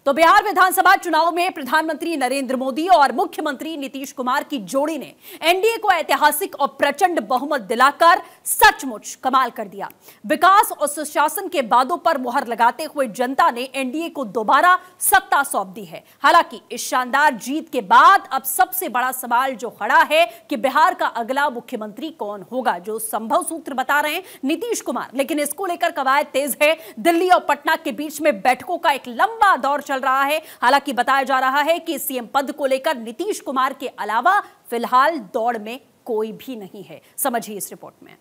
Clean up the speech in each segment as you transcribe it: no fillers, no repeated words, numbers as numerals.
तो बिहार विधानसभा चुनाव में प्रधानमंत्री नरेंद्र मोदी और मुख्यमंत्री नीतीश कुमार की जोड़ी ने एनडीए को ऐतिहासिक और प्रचंड बहुमत दिलाकर सचमुच कमाल कर दिया। विकास और सुशासन के वादों पर मुहर लगाते हुए जनता ने एनडीए को दोबारा सत्ता सौंप दी है। हालांकि इस शानदार जीत के बाद अब सबसे बड़ा सवाल जो खड़ा है कि बिहार का अगला मुख्यमंत्री कौन होगा, जो संभव सूत्र बता रहे हैं नीतीश कुमार। लेकिन इसको लेकर कवायद तेज है। दिल्ली और पटना के बीच में बैठकों का एक लंबा दौर चल रहा है। हालांकि बताया जा रहा है कि सीएम पद को लेकर नीतीश कुमार के अलावा फिलहाल दौड़ में कोई भी नहीं है। समझिए इस रिपोर्ट में।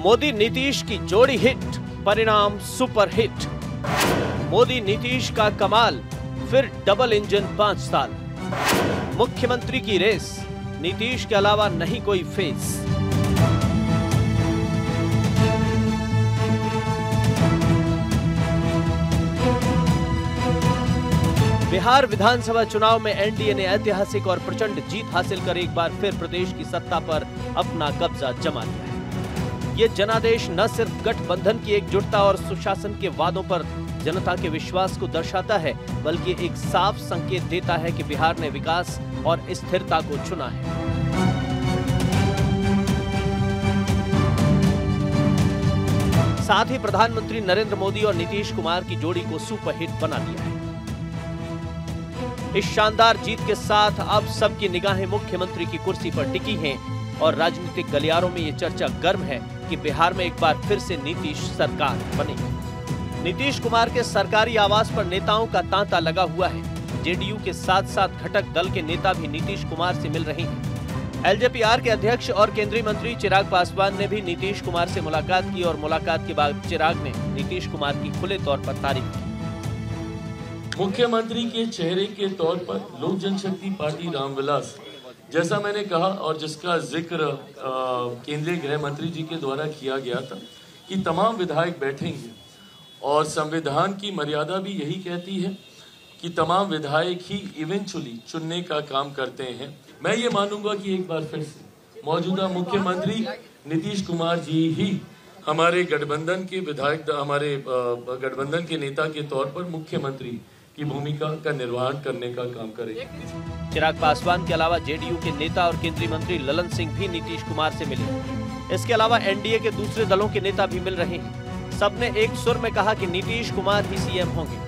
मोदी नीतीश की जोड़ी हिट, परिणाम सुपर हिट। मोदी नीतीश का कमाल, फिर डबल इंजन 5 साल। मुख्यमंत्री की रेस, नीतीश के अलावा नहीं कोई फेस। बिहार विधानसभा चुनाव में एनडीए ने ऐतिहासिक और प्रचंड जीत हासिल कर एक बार फिर प्रदेश की सत्ता पर अपना कब्जा जमा लिया है। ये जनादेश न सिर्फ गठबंधन की एकजुटता और सुशासन के वादों पर जनता के विश्वास को दर्शाता है, बल्कि एक साफ संकेत देता है कि बिहार ने विकास और स्थिरता को चुना है। साथ ही प्रधानमंत्री नरेंद्र मोदी और नीतीश कुमार की जोड़ी को सुपरहिट बना दिया है। इस शानदार जीत के साथ अब सबकी निगाहें मुख्यमंत्री की कुर्सी पर टिकी हैं और राजनीतिक गलियारों में ये चर्चा गर्म है कि बिहार में एक बार फिर से नीतीश सरकार बनेगी। नीतीश कुमार के सरकारी आवास पर नेताओं का तांता लगा हुआ है। जेडीयू के साथ साथ घटक दल के नेता भी नीतीश कुमार से मिल रहे हैं। एलजेपी-आर के अध्यक्ष और केंद्रीय मंत्री चिराग पासवान ने भी नीतीश कुमार से मुलाकात की और मुलाकात के बाद चिराग ने नीतीश कुमार की खुले तौर पर तारीफ की। मुख्यमंत्री के चेहरे के तौर पर लोक जनशक्ति पार्टी रामविलास, जैसा मैंने कहा और जिसका जिक्र केंद्रीय गृह मंत्री जी के द्वारा किया गया था कि तमाम विधायक बैठेंगे और संविधान की मर्यादा भी यही कहती है कि तमाम विधायक ही इवेंचुअली चुनने का काम करते हैं। मैं ये मानूंगा कि एक बार फिर से मौजूदा मुख्यमंत्री नीतीश कुमार जी ही हमारे गठबंधन के विधायक, हमारे गठबंधन के नेता के तौर पर मुख्यमंत्री की भूमिका का निर्वहन करने का काम करेंगे। चिराग पासवान के अलावा जेडीयू के नेता और केंद्रीय मंत्री ललन सिंह भी नीतीश कुमार से मिले। इसके अलावा एनडीए के दूसरे दलों के नेता भी मिल रहे हैं। सबने एक सुर में कहा कि नीतीश कुमार ही सीएम होंगे।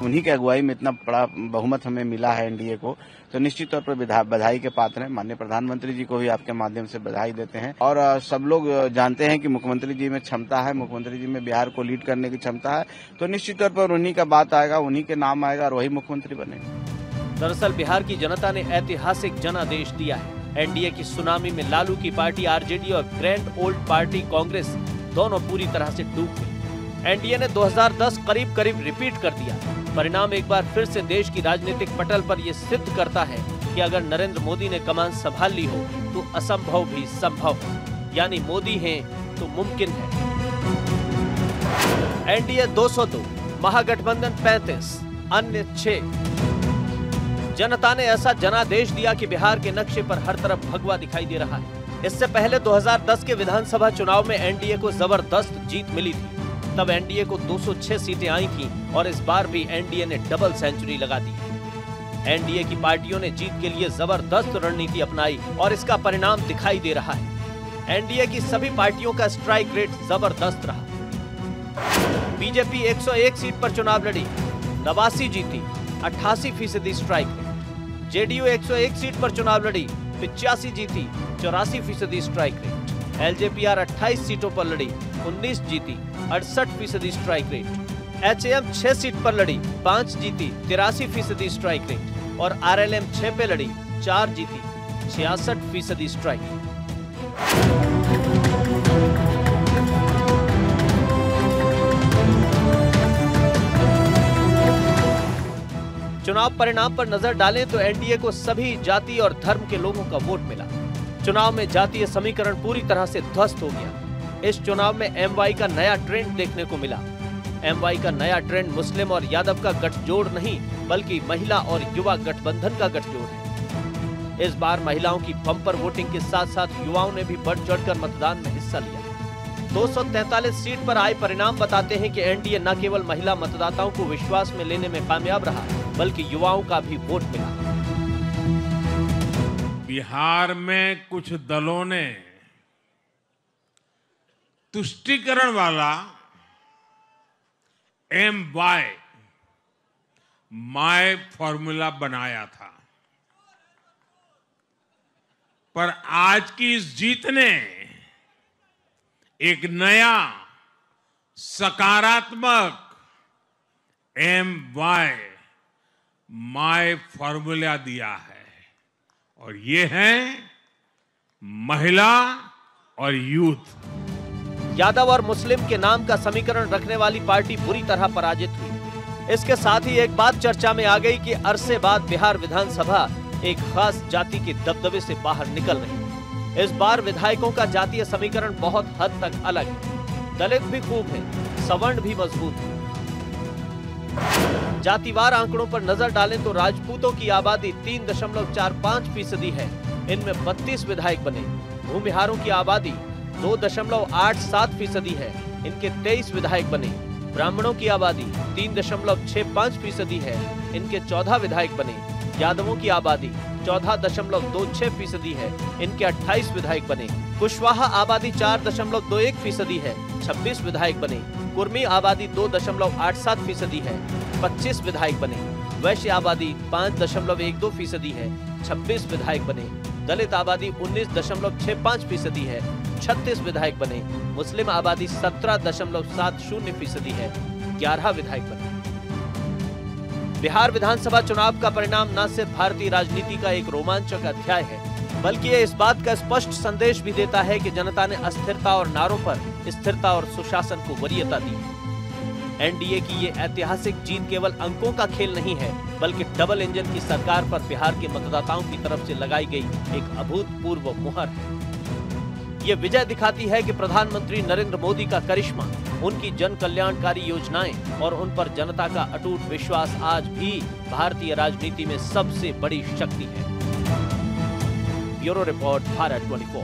उन्हीं की अगुवाई में इतना बड़ा बहुमत हमें मिला है एनडीए को, तो निश्चित तौर पर बधाई के पात्र हैं। माननीय प्रधानमंत्री जी को भी आपके माध्यम से बधाई देते हैं। और सब लोग जानते हैं कि मुख्यमंत्री जी में क्षमता है, मुख्यमंत्री जी में बिहार को लीड करने की क्षमता है, तो निश्चित तौर पर उन्हीं का बात आएगा, उन्हीं के नाम आएगा और वही मुख्यमंत्री बनेंगे। दरअसल बिहार की जनता ने ऐतिहासिक जनादेश दिया है। एनडीए की सुनामी में लालू की पार्टी आरजेडी और ग्रैंड ओल्ड पार्टी कांग्रेस दोनों पूरी तरह से डूब गई। एनडीए ने 2010 करीब रिपीट कर दिया। परिणाम एक बार फिर से देश की राजनीतिक पटल पर यह सिद्ध करता है कि अगर नरेंद्र मोदी ने कमान संभाल ली हो तो असंभव भी संभव है। यानी मोदी हैं तो मुमकिन है। एनडीए 202, महागठबंधन 35, अन्य 6। जनता ने ऐसा जनादेश दिया कि बिहार के नक्शे पर हर तरफ भगवा दिखाई दे रहा है। इससे पहले 2010 के विधानसभा चुनाव में एनडीए को जबरदस्त जीत मिली थी। तब एनडीए को 206 सीटें आई थीं और इस बार भी एनडीए ने डबल सेंचुरी लगा दी है। एनडीए की पार्टियों ने जीत के लिए जबरदस्त रणनीति अपनाई और इसका परिणाम दिखाई दे रहा है। एनडीए की सभी पार्टियों का स्ट्राइक रेट जबरदस्त रहा। बीजेपी 101 सीट पर चुनाव लड़ी, 89 जीती, 88% स्ट्राइक रेट। जेडीयू 101 सीट पर चुनाव लड़ी, 85 जीती, 84% स्ट्राइक रेट। एलजेपी-आर 28 सीटों पर लड़ी, 19 जीती, 68% स्ट्राइक रेट। एचएएम 6 सीट पर लड़ी, 5 जीती, 83% स्ट्राइक रेट और आरएलएम 6 पे लड़ी, 4 जीती, 66% स्ट्राइक रेट। चुनाव परिणाम पर नजर डालें तो एनडीए को सभी जाति और धर्म के लोगों का वोट मिला। चुनाव में जातीय समीकरण पूरी तरह से ध्वस्त हो गया। इस चुनाव में एमवाई का नया ट्रेंड देखने को मिला। एमवाई का नया ट्रेंड मुस्लिम और यादव का गठजोड़ नहीं, बल्कि महिला और युवा गठबंधन का गठजोड़ है। इस बार महिलाओं की बम्पर वोटिंग के साथ साथ युवाओं ने भी बढ़ चढ़कर मतदान में हिस्सा लिया। 243 सीट पर आए परिणाम बताते हैं कि एनडीए न केवल महिला मतदाताओं को विश्वास में लेने में कामयाब रहा, बल्कि युवाओं का भी वोट मिला। बिहार में कुछ दलों ने तुष्टीकरण वाला एमवाई माय फॉर्मूला बनाया था, पर आज की इस जीत ने एक नया सकारात्मक एमवाई माय फॉर्मूला दिया है, और ये है महिला और यूथ। यादव और मुस्लिम के नाम का समीकरण रखने वाली पार्टी बुरी तरह पराजित हुई। इसके साथ ही एक बात चर्चा में आ गई कि अरसे बाद बिहार विधानसभा एक खास जाति के दबदबे से बाहर निकल रही है। इस बार विधायकों का जातीय समीकरण बहुत हद तक अलग है। दलित भी खूब है, सवर्ण भी मजबूत है। जातिवार आंकड़ों पर नजर डालें तो राजपूतों की आबादी 3.45% है। इनमें 32 विधायक बने। भूमिहारों की आबादी 2.87% है। इनके 23 विधायक बने। ब्राह्मणों की आबादी 3.65% है। इनके 14 विधायक बने। यादवों की आबादी 14.26% है। इनके 28 विधायक बने। कुशवाहा आबादी 4.21% है। 26 विधायक बने। कुर्मी आबादी 2.87% है। 25 विधायक बने। वैश्य आबादी 5.12% है। 26 विधायक बने। दलित आबादी 19.65% है। 36 विधायक बने। मुस्लिम आबादी 17.70% है। 11 विधायक बने। बिहार विधानसभा चुनाव का परिणाम न सिर्फ भारतीय राजनीति का एक रोमांचक अध्याय है, बल्कि ये इस बात का स्पष्ट संदेश भी देता है कि जनता ने अस्थिरता और नारों पर स्थिरता और सुशासन को वरीयता दी है। एनडीए की ये ऐतिहासिक जीत केवल अंकों का खेल नहीं है, बल्कि डबल इंजन की सरकार पर बिहार के मतदाताओं की तरफ से लगाई गई एक अभूतपूर्व मुहर है। ये विजय दिखाती है कि प्रधानमंत्री नरेंद्र मोदी का करिश्मा, उनकी जन कल्याणकारी योजनाएं और उन पर जनता का अटूट विश्वास आज भी भारतीय राजनीति में सबसे बड़ी शक्ति है। Bureau report, Bharat 24।